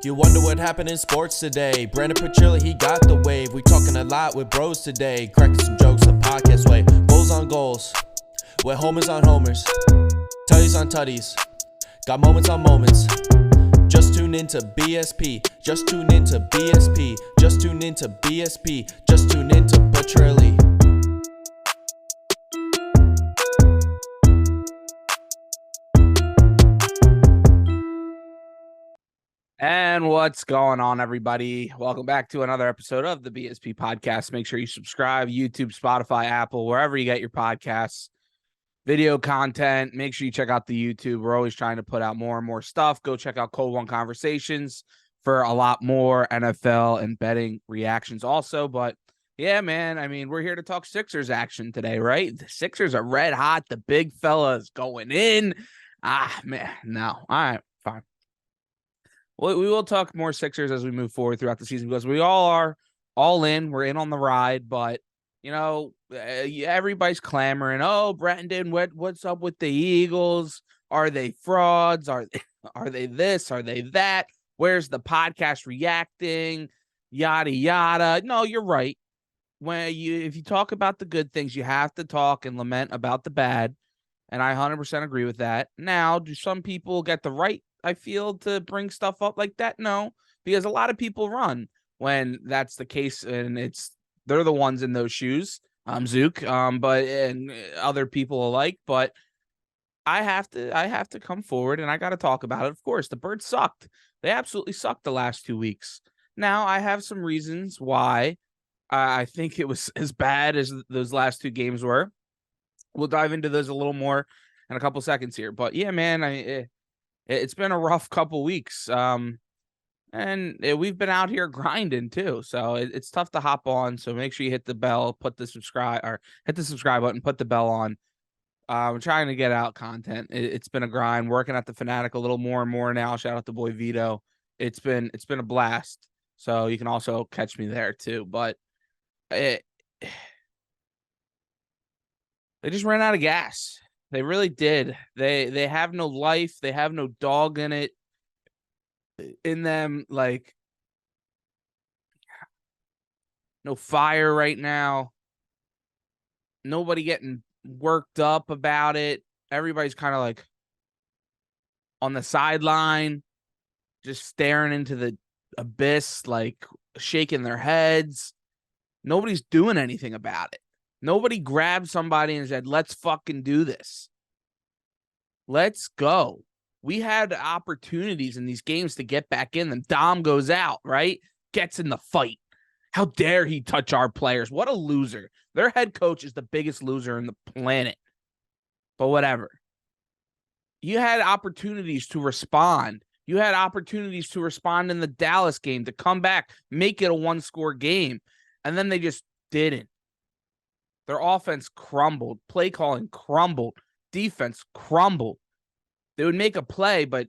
You wonder what happened in sports today. Brandon Petrilli, he got the wave. We talking a lot with bros today. Cracking some jokes the podcast way. Goals on goals, with homers on homers. Tutties on tutties, got moments on moments. Just tune into BSP. Just tune into BSP. Just tune into BSP. Just tune into Petrilli. And what's going on, everybody? Welcome back to another episode of the BSP podcast. Make sure you subscribe, YouTube, Spotify, Apple, wherever you get your podcasts, video content. Make sure you check out the YouTube. We're always trying to put out more and more stuff. Go check out Cold One Conversations for a lot more NFL and betting reactions also. But yeah, man, I mean, we're here to talk Sixers action today, right? The Sixers are red hot. The big fella's going in. Man, no. All right, fine. Well, we will talk more Sixers as we move forward throughout the season because we all are all in. We're in on the ride, but everybody's clamoring. Oh, Brendan, what's up with the Eagles? Are they frauds? Are they this? Are they that? Where's the podcast reacting? Yada yada. No, you're right. If you talk about the good things, you have to talk and lament about the bad, and I 100% agree with that. Now, do some people get the right, I feel, to bring stuff up like that? No, because a lot of people run when that's the case, and they're the ones in those shoes. Zook, but and other people alike. But I have to come forward and I got to talk about it. Of course, the Birds sucked. They absolutely sucked the last 2 weeks. Now I have some reasons why I think it was as bad as those last two games were. We'll dive into those a little more in a couple seconds here. But yeah, man, it's been a rough couple weeks. And we've been out here grinding too. So it's tough to hop on. So make sure you hit the bell, hit the subscribe button, put the bell on. We're trying to get out content. It's been a grind, working at the Fanatic a little more and more now. Shout out to boy Vito. It's been a blast. So you can also catch me there too. But they just ran out of gas. They really did. They have no life. They have no dog in them. Like, no fire right now. Nobody getting worked up about it. Everybody's kind of like on the sideline, just staring into the abyss, like shaking their heads. Nobody's doing anything about it. Nobody grabbed somebody and said, let's fucking do this. Let's go. We had opportunities in these games to get back in them. Dom goes out, right? Gets in the fight. How dare he touch our players? What a loser. Their head coach is the biggest loser on the planet. But whatever. You had opportunities to respond. You had opportunities to respond in the Dallas game, to come back, make it a one-score game. And then they just didn't. Their offense crumbled. Play calling crumbled. Defense crumbled. They would make a play, but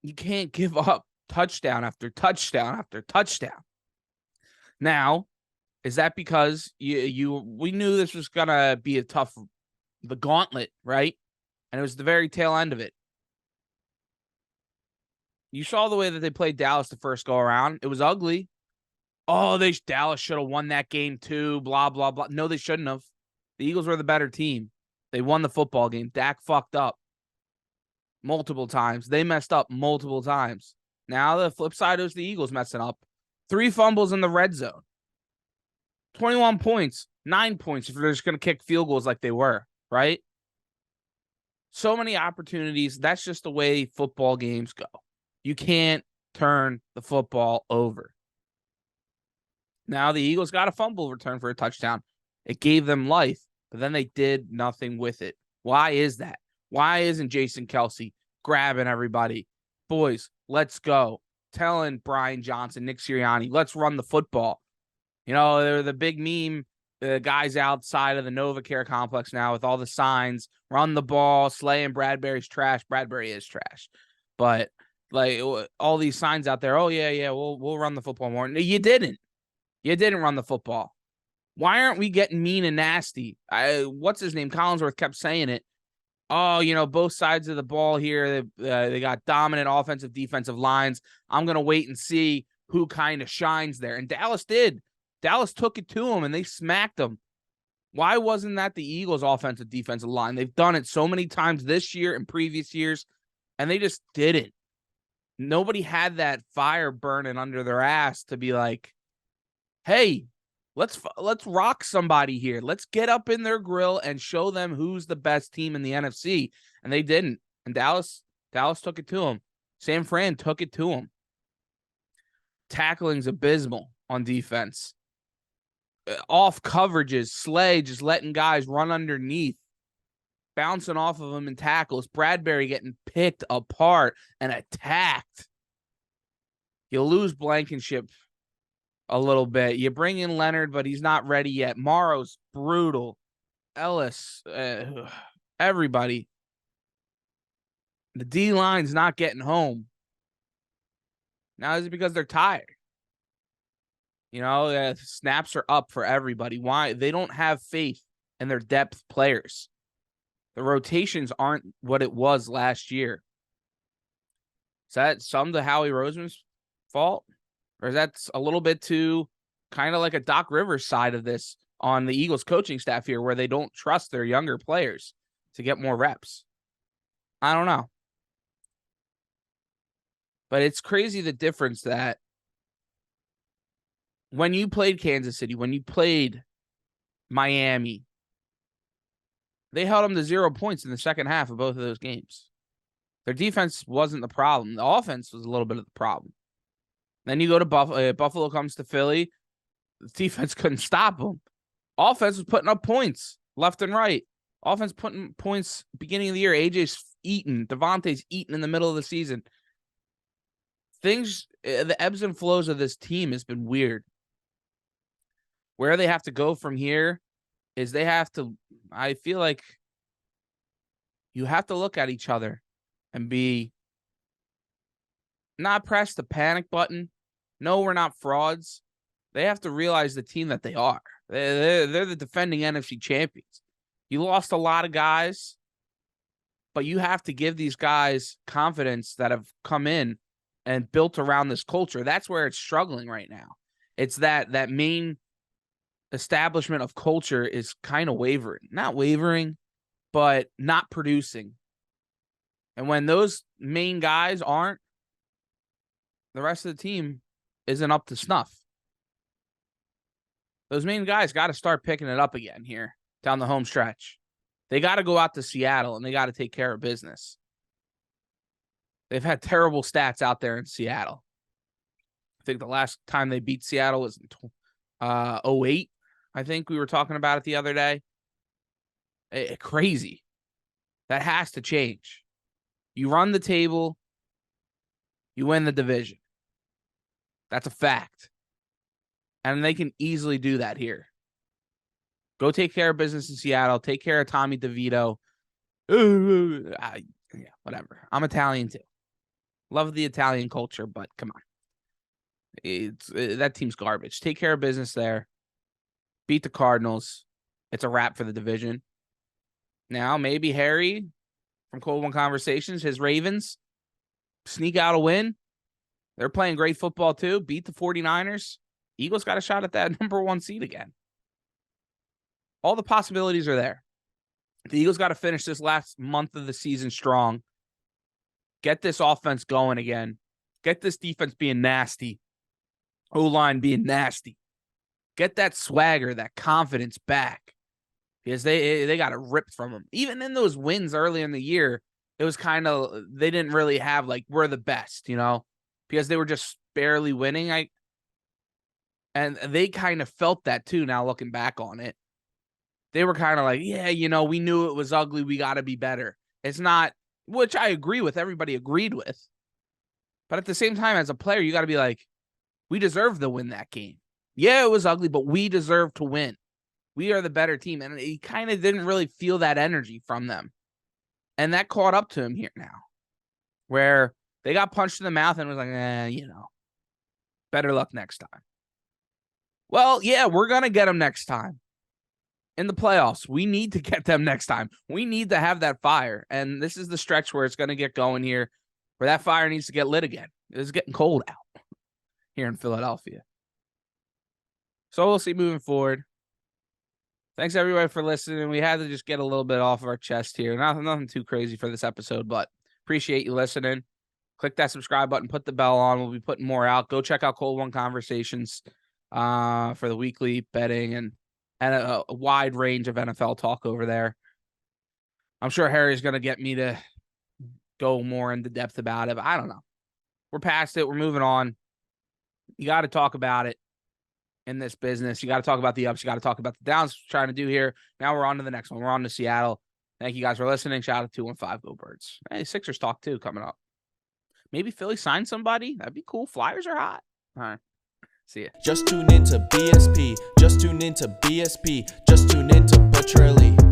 you can't give up touchdown after touchdown after touchdown. Now, is that because we knew this was going to be the gauntlet, right? And it was the very tail end of it. You saw the way that they played Dallas the first go around. It was ugly. Oh, Dallas should have won that game too, blah, blah, blah. No, they shouldn't have. The Eagles were the better team. They won the football game. Dak fucked up multiple times. They messed up multiple times. Now the flip side is the Eagles messing up. 3 fumbles in the red zone. 21 points. 9 points if they're just going to kick field goals like they were, right? So many opportunities. That's just the way football games go. You can't turn the football over. Now the Eagles got a fumble return for a touchdown. It gave them life, but then they did nothing with it. Why is that? Why isn't Jason Kelce grabbing everybody? Boys, let's go. Telling Brian Johnson, Nick Sirianni, let's run the football. They're the big meme, the guys outside of the NovaCare complex now with all the signs, run the ball, Slay and Bradbury's trash. Bradbury is trash. But like all these signs out there, oh yeah, we'll run the football more. No, you didn't. You didn't run the football. Why aren't we getting mean and nasty? What's his name? Collinsworth kept saying it. oh, both sides of the ball here. They got dominant offensive, defensive lines. I'm going to wait and see who kind of shines there. And Dallas did. Dallas took it to them, and they smacked them. Why wasn't that the Eagles' offensive, defensive line? They've done it so many times this year and previous years, and they just didn't. Nobody had that fire burning under their ass to be like, hey, let's rock somebody here. Let's get up in their grill and show them who's the best team in the NFC. And they didn't. And Dallas took it to them. San Fran took it to them. Tackling's abysmal on defense. Off coverages, Slay just letting guys run underneath, bouncing off of them in tackles. Bradbury getting picked apart and attacked. You lose Blankenship a little bit. You bring in Leonard, but he's not ready yet. Morrow's brutal. Ellis, everybody. The D-line's not getting home. Now, is it because they're tired? Snaps are up for everybody. Why? They don't have faith in their depth players. The rotations aren't what it was last year. Is that some to Howie Roseman's fault? Or is that a little bit too kind of like a Doc Rivers side of this on the Eagles coaching staff here, where they don't trust their younger players to get more reps? I don't know. But it's crazy the difference that when you played Kansas City, when you played Miami, they held them to 0 points in the second half of both of those games. Their defense wasn't the problem. The offense was a little bit of the problem. Then you go to Buffalo. Buffalo comes to Philly. The defense couldn't stop them. Offense was putting up points left and right. Offense putting points beginning of the year. AJ's eating. Devontae's eating in the middle of the season. The ebbs and flows of this team has been weird. Where they have to go from here is I feel like you have to look at each other and not press the panic button. No, we're not frauds. They have to realize the team that they are. They're the defending NFC champions. You lost a lot of guys, but you have to give these guys confidence that have come in and built around this culture. That's where it's struggling right now. It's that main establishment of culture is kind of wavering. Not wavering, but not producing. And when those main guys aren't, the rest of the team isn't up to snuff. Those main guys got to start picking it up again here down the home stretch. They got to go out to Seattle, and they got to take care of business. They've had terrible stats out there in Seattle. I think the last time they beat Seattle was in 2008. I think we were talking about it the other day. Crazy. That has to change. You run the table, you win the division. That's a fact. And they can easily do that here. Go take care of business in Seattle. Take care of Tommy DeVito. Yeah, whatever. I'm Italian too. Love the Italian culture, but come on. That team's garbage. Take care of business there. Beat the Cardinals. It's a wrap for the division. Now, maybe Harry from Cold One Conversations, his Ravens, sneak out a win. They're playing great football too. Beat the 49ers. Eagles got a shot at that number 1 seed again. All the possibilities are there. The Eagles got to finish this last month of the season strong. Get this offense going again. Get this defense being nasty. O-line being nasty. Get that swagger, that confidence back. Because they got it ripped from them. Even in those wins early in the year, it was kind of, they didn't really have we're the best, because they were just barely winning. And they kind of felt that too now looking back on it. They were kind of like, yeah, we knew it was ugly. We got to be better. It's not, which I agree with. Everybody agreed with. But at the same time, as a player, you got to be like, we deserve to win that game. Yeah, it was ugly, but we deserve to win. We are the better team. And he kind of didn't really feel that energy from them. And that caught up to him here now, where they got punched in the mouth and was like, better luck next time. Well, yeah, we're going to get them next time. in the playoffs. We need to get them next time. We need to have that fire. And this is the stretch where it's going to get going here, where that fire needs to get lit again. It's getting cold out here in Philadelphia. So we'll see moving forward. Thanks, everybody, for listening. We had to just get a little bit off of our chest here. Nothing too crazy for this episode, but appreciate you listening. Click that subscribe button. Put the bell on. We'll be putting more out. Go check out Cold One Conversations for the weekly betting and a wide range of NFL talk over there. I'm sure Harry's going to get me to go more into depth about it, but I don't know. We're past it. We're moving on. You got to talk about it in this business. You got to talk about the ups. You got to talk about the downs. We're trying to do here. Now we're on to the next one. We're on to Seattle. Thank you guys for listening. Shout out to 215 Go Birds. Hey, Sixers talk too coming up. Maybe Philly sign somebody. That'd be cool. Flyers are hot. All right. See ya. Just tune into BSP. Just tune into BSP. Just tune into Petrelli.